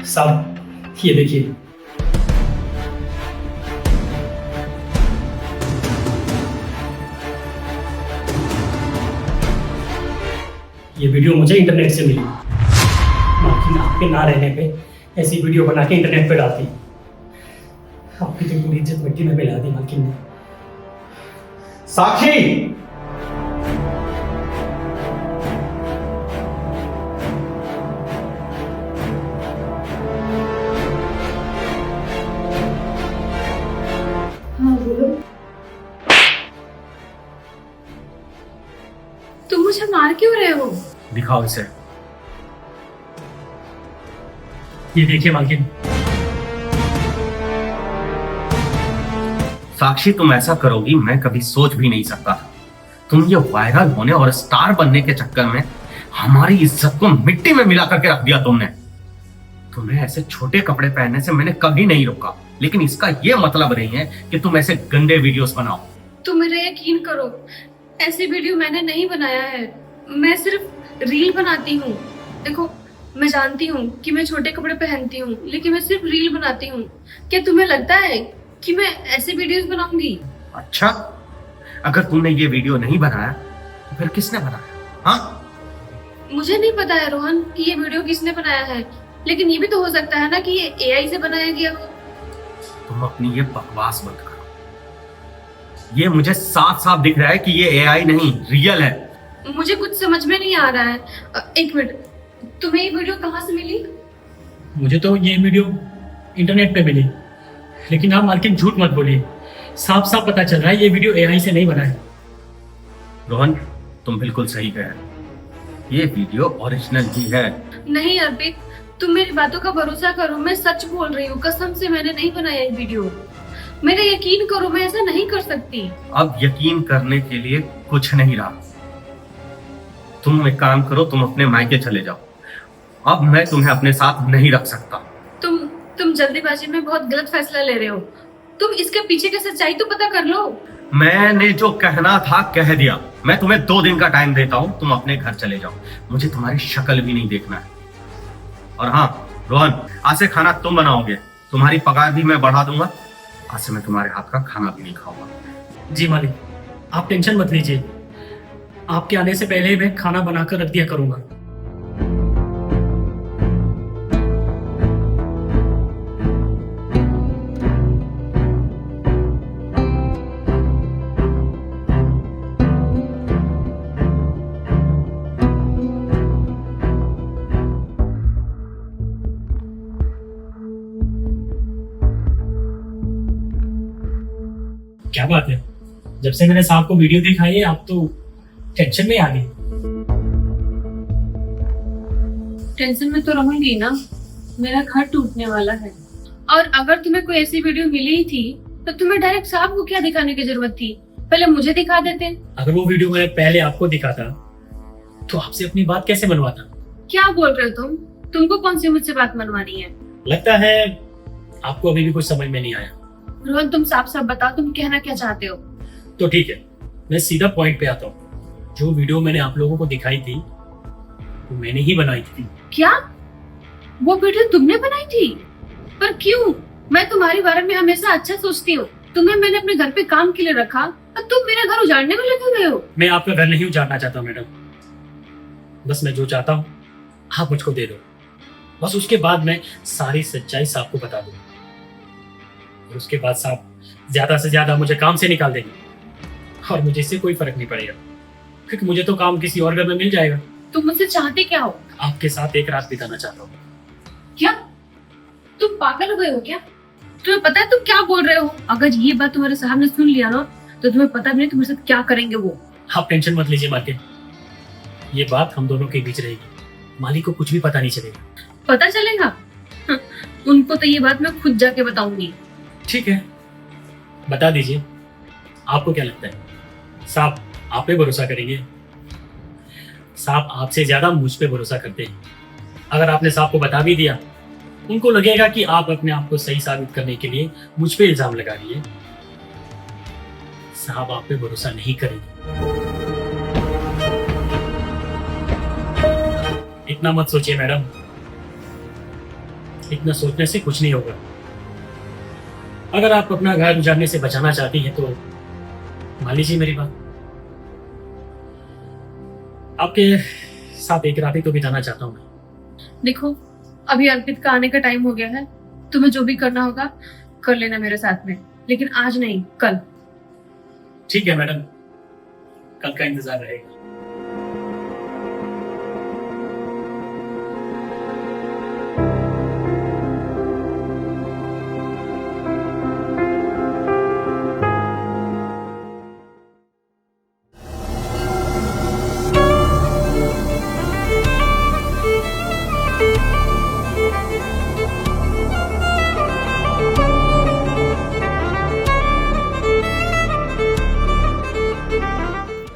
साहब ये देखिए, ये वीडियो मुझे इंटरनेट से मिली। मालकिन आपके ना रहने पे ऐसी वीडियो बना के इंटरनेट पे डालती। आपकी तो पूरी इज्जत मिट्टी में मिला दी मालकिन ने। साक्षी, हाँ बोलो। तुम मुझे मार क्यों रहे हो? दिखाओ इसे। ये देखिए मालकिन। साक्षी तुम ऐसा करोगी मैं कभी सोच भी नहीं सकता था। तुम ये वायरल होने और स्टार बनने के चक्कर में हमारी इज्जत को मिट्टी में मिला करके रख दिया तुमने। तुम्हें ऐसे छोटे कपड़े पहनने से मैंने कभी नहीं रोका, लेकिन इसका ये मतलब नहीं है कि तुम ऐसे गंदे वीडियोस बनाओ। तुम मेरा यकीन करो, ऐसी वीडियो मैंने नहीं बनाया है। मैं सिर्फ रील बनाती हूँ। देखो, मैं जानती हूँ कि मैं छोटे कपड़े पहनती हूँ, लेकिन मैं सिर्फ रील बनाती हूँ। क्या तुम्हें लगता है कि मैं ऐसे वीडियोस बनाऊंगी? अच्छा, अगर तुमने ये वीडियो नहीं बनाया तो फिर किसने बनाया? हाँ, मुझे नहीं पता है रोहन कि ये वीडियो किसने बनाया है, लेकिन ये भी तो हो सकता है ना कि ये एआई से बनाया गया हो। तुम अपनी ये बकवास बंद करो। ये मुझे साफ साफ दिख रहा है कि ये एआई नहीं, रियल है। मुझे कुछ समझ में नहीं आ रहा है। एक मिनट, तुम्हें ये वीडियो कहाँ से मिली? मुझे तो ये वीडियो इंटरनेट पे मिली, लेकिन आप मालकिन झूठ मत बोलिए। साफ साफ पता चल रहा है ये वीडियो एआई से नहीं बना है। रोहन, तुम बिल्कुल सही कह रहे हो, ये वीडियो ओरिजिनल ही है। नहीं अर्पित, तुम मेरी बातों का भरोसा करो, मैं सच बोल रही हूँ। कसम से मैंने नहीं बनाया ये वीडियो। मेरा यकीन करो, मैं ऐसा नहीं कर सकती। अब यकीन करने के लिए कुछ नहीं रहा। तुम एक काम करो, तुम अपने मायके चले जाओ। अब मैं तुम्हें अपने साथ नहीं रख सकता। तुम जल्दीबाजी में बहुत गलत फैसला ले रहे हो। तुम इसके पीछे की सच्चाई तो पता कर लो। मैंने जो कहना था कह दिया। मैं तुम्हें 2 दिन का टाइम देता हूँ, तुम अपने घर चले जाओ। मुझे तुम्हारी शक्ल भी नहीं देखना है। और हाँ रोहन, आज से खाना तुम बनाओगे, तुम्हारी पगार भी मैं बढ़ा दूंगा। आज से मैं तुम्हारे हाथ का खाना भी नहीं खाऊंगा। जी मालिक, आप टेंशन मत लीजिए। आपके आने से पहले ही मैं खाना बनाकर रख दिया करूंगा। क्या बात है, जब से मैंने साहब को वीडियो दिखाई है आप तो टेंशन में आ गई। टेंशन में तो रहूंगी ना, मेरा घर टूटने वाला है। और अगर तुम्हें कोई ऐसी वीडियो मिली ही थी तो तुम्हें डायरेक्ट साहब को क्या दिखाने की जरूरत थी? पहले मुझे दिखा देते। अगर वो वीडियो मैं पहले आपको दिखाता तो आपसे अपनी बात कैसे मनवाता? क्या बोल रहे हो तुम? तुमको कौन सी मुझसे बात मनवानी है? लगता है आपको अभी भी कुछ समझ में नहीं आया। रोहन, तुम साफ साफ बताओ, तुम कहना क्या चाहते हो? तो ठीक है, मैं सीधा पॉइंट पे आता हूँ। जो वीडियो मैंने आप लोगों को दिखाई थी वो मैंने ही बनाई थी। क्या वो वीडियो तुमने बनाई थी? पर क्यों? मैं तुम्हारे बारे में हमेशा अच्छा सोचती हूँ। तुम्हें मैंने अपने घर पे काम के लिए रखा और तुम मेरा घर उजाड़ने में लगे हुए हो। मैं आपका घर नहीं उजाड़ना चाहता मैडम। बस मैं जो चाहता हूँ आप मुझको दे दो। बस उसके बाद मैं सारी सच्चाई साहब को बता दूंगा और उसके बाद साहब ज्यादा से ज्यादा मुझे काम से निकाल देंगे और मुझे इससे कोई फर्क नहीं पड़ेगा, क्योंकि मुझे तो काम किसी और घर में मिल जाएगा। तुम मुझसे चाहते क्या हो? आपके साथ एक रात बिताना चाहता हूँ। क्या तुम पागल हो गए हो क्या? तुम्हें पता है तुम क्या बोल रहे हो? अगर ये बात तुम्हारे साहब ने सुन लिया ना तो तुम्हें पता भी नहीं तुम्हारे साथ क्या करेंगे वो। आप टेंशन मत लीजिए मालिक, ये बात हम दोनों के बीच रहेगी। मालिक को कुछ भी पता नहीं चलेगा। पता चलेगा? उनको तो ये बात मैं खुद जाके बताऊंगी। ठीक है, बता दीजिए। आपको क्या लगता है साहब आप पे भरोसा करेंगे? साहब आपसे ज्यादा मुझ पे भरोसा करते हैं। अगर आपने साहब को बता भी दिया, उनको लगेगा कि आप अपने आप को सही साबित करने के लिए मुझ पे इल्जाम लगा रही है। साहब आप पे भरोसा नहीं करेंगे। इतना मत सोचिए मैडम। इतना सोचने से कुछ नहीं होगा। अगर आप अपना घर उजाड़ने से बचाना चाहती हैं तो मान लीजिए मेरी बात। आपके साथ एक रात ही तो बिताना चाहता हूँ मैं। देखो, अभी अर्पित का आने का टाइम हो गया है। तुम्हें जो भी करना होगा कर लेना मेरे साथ में, लेकिन आज नहीं, कल। ठीक है मैडम, कल का इंतजार रहेगा।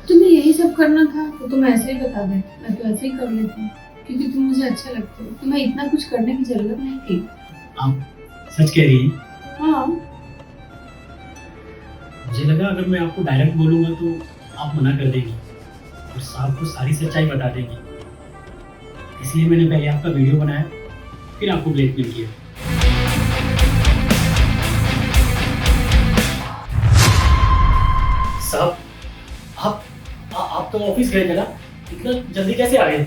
तुम्हें यही सब करना था तो तुम ऐसे ही बता दे, मैं तो ऐसे ही कर लेती, क्योंकि तुम मुझे अच्छे लगते हो। तुम्हें इतना कुछ करने की जरूरत नहीं थी। आप सच कह रही हैं? हाँ, मुझे लगा अगर मैं आपको डायरेक्ट बोलूंगा तो आप मना कर देंगी और साहब को सारी सच्चाई बता देंगी। इसलिए मैंने पहले आपका वीडियो बनाया, फिर आपको ब्लैकमेल किया। साहब, आप तो ऑफिस गए थे ना, इतना जल्दी कैसे आ गए?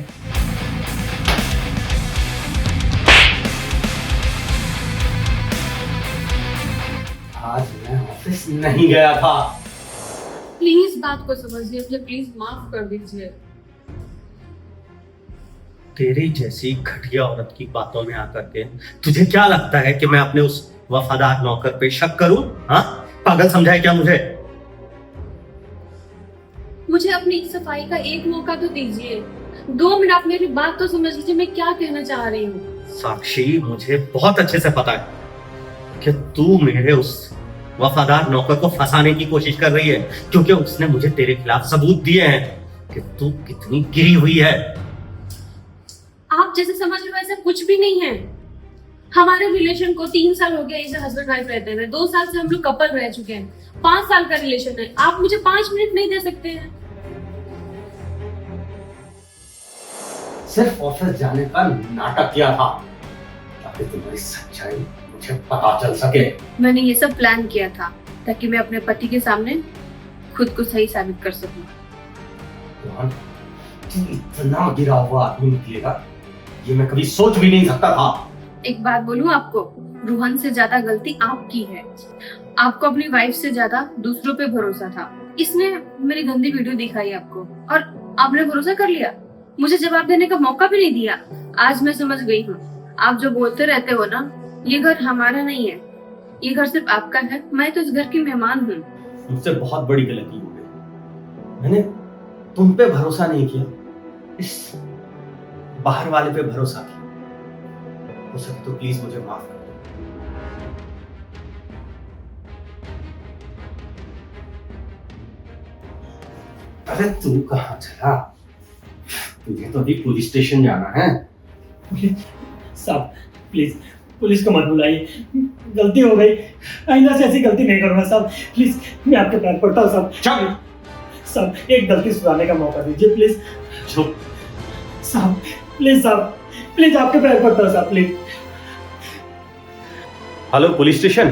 आज मैं ऑफिस नहीं गया था। प्लीज बात को समझिए, मुझे प्लीज माफ कर दीजिए। तेरी जैसी घटिया औरत की बातों में आकर के तुझे क्या लगता है कि मैं अपने उस वफादार नौकर पे शक करूं? हाँ, पागल समझा है क्या मुझे? मुझे अपनी सफाई का एक मौका तो दीजिए। 2 मिनट आप मेरी बात तो समझ लीजिए, मैं क्या कहना चाह रही हूँ। साक्षी, मुझे बहुत अच्छे से पता है कि तू मेरे उस वफादार नौकर को फंसाने की कोशिश कर रही है, क्योंकि उसने मुझे तेरे खिलाफ सबूत दिए हैं कि तू कितनी गिरी हुई है। आप जैसे समझ रहे हो ऐसा कुछ भी नहीं है। हमारे रिलेशन को 3 साल हो गया, इसे हस्बैंड वाइफ रहते हैं। 2 साल से हम लोग कपल रह चुके हैं। 5 साल का रिलेशन है। आप मुझे 5 मिनट नहीं दे सकते हैं? सिर्फ ऑफिस जाने का नाटक किया था ताकि तुम्हारी सच्चाई मुझे पता चल सके। मैंने ये सब प्लान किया था ताकि मैं अपने पति के सामने खुद को सही साबित कर सकूं। रोहन, तू इतना गिरा हुआ आदमी निकलेगा ये मैं कभी सोच भी नहीं सकता था। एक बात बोलूं आपको, रोहन से ज्यादा गलती आपकी है। आपको अपनी वाइफ से ज्यादा दूसरों पे भरोसा था। इसने मेरी गंदी वीडियो दिखाई आपको और आपने भरोसा कर लिया। मुझे जवाब देने का मौका भी नहीं दिया। आज मैं समझ गई हूँ, आप जो बोलते रहते हो ना, ये घर हमारा नहीं है, ये घर सिर्फ आपका है। मैं तो इस घर की मेहमान हूँ। मुझसे बहुत बड़ी गलती हो गई। मैंने तुम पे भरोसा नहीं किया, इस बाहर वाले पे भरोसा किया। हो सके तो प्लीज मुझे माफ कर दो। अरे तू कहाँ चला? तुझे तो अभी पुलिस स्टेशन जाना है। साहब प्लीज, पुलिस को मत बुलाइए, गलती हो गई। आइंदा से ऐसी गलती नहीं करूंगा साहब। प्लीज, मैं आपके पैर पड़ता हूँ साहब। चल साहब, एक गलती सुधारने का मौका दीजिए प्लीज। चुप। साहब प्लीज, साहब प्लीज, आपके पैर पड़ता हूँ साहब, प्लीज। Hello police station.